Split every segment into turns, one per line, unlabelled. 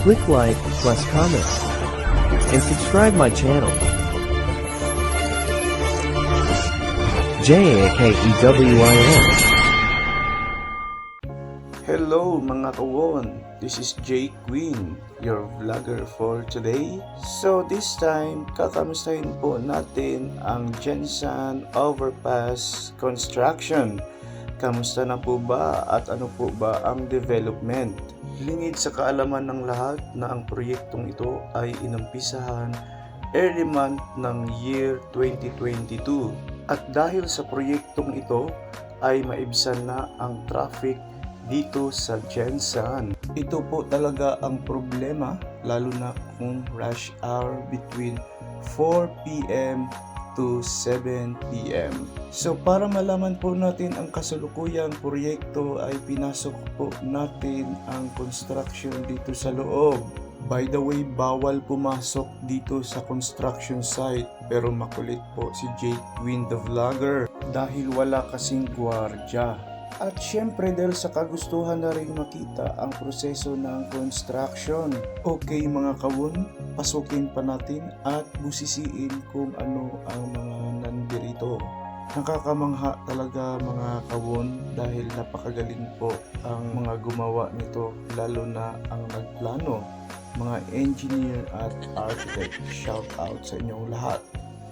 Click like plus comment and subscribe my channel. JAKEWIN.
Hello mga kawon, this is Jay Queen, your vlogger for today. So this time, kakamustahin po natin ang Jensan Overpass Construction. Kamusta na po ba at ano po ba ang development? Lingid sa kaalaman ng lahat na ang proyektong ito ay inumpisahan early month ng year 2022. At dahil sa proyektong ito ay maibsan na ang traffic dito sa Jensan. Ito po talaga ang problema, lalo na kung rush hour between 4 p.m. to 7 p.m. So para malaman po natin ang kasalukuyang proyekto ay pinasok po natin ang construction dito sa loob. By the way, bawal pumasok dito sa construction site, pero makulit po si Jake Queen the Vlogger dahil wala kasing gwardya. At syempre dahil sa kagustuhan na rin makita ang proseso ng construction. Okay mga kawon, pasukin pa natin at busisiin kung ano ang mga nandirito. Nakakamangha talaga mga kawon dahil napakagaling po ang mga gumawa nito, lalo na ang nagplano, mga engineer at architect. Shout out sa inyong lahat.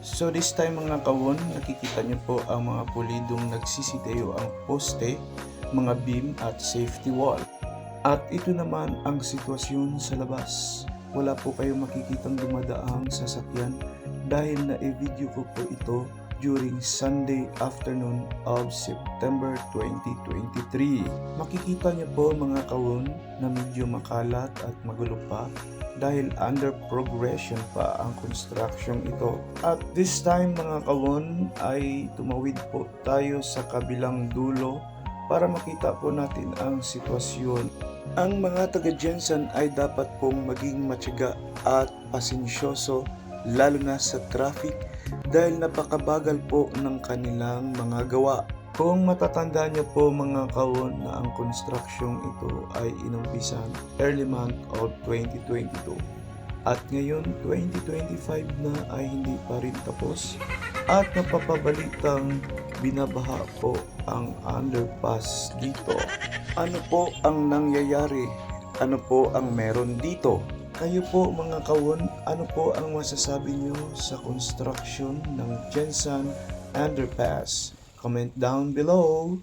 So this time mga kawon, nakikita nyo po ang mga pulidong nagsisitayo ang poste, mga beam at safety wall. At ito naman ang sitwasyon sa labas. Wala po kayong makikitang dumadaang sasakyan dahil na-video ko po ito during Sunday afternoon of September 2023. Makikita nyo po mga kawon na medyo makalat at magulo pa dahil under progression pa ang construction ito. At this time mga kawon ay tumawid po tayo sa kabilang dulo para makita po natin ang sitwasyon. Ang mga taga Jensan ay dapat pong maging matyaga at pasensyoso, lalo na sa traffic dahil napakabagal po ng kanilang mga gawa. Kung matatanda niyo po mga kawon na ang construction ito ay inumpisan early month of 2022 at ngayon 2025 na ay hindi pa rin tapos at napapabalitang binabaha po ang underpass dito. Ano po ang nangyayari? Ano po ang meron dito? Kayo po mga kawon, ano po ang masasabi niyo sa construction ng Jensan Underpass? Comment down below.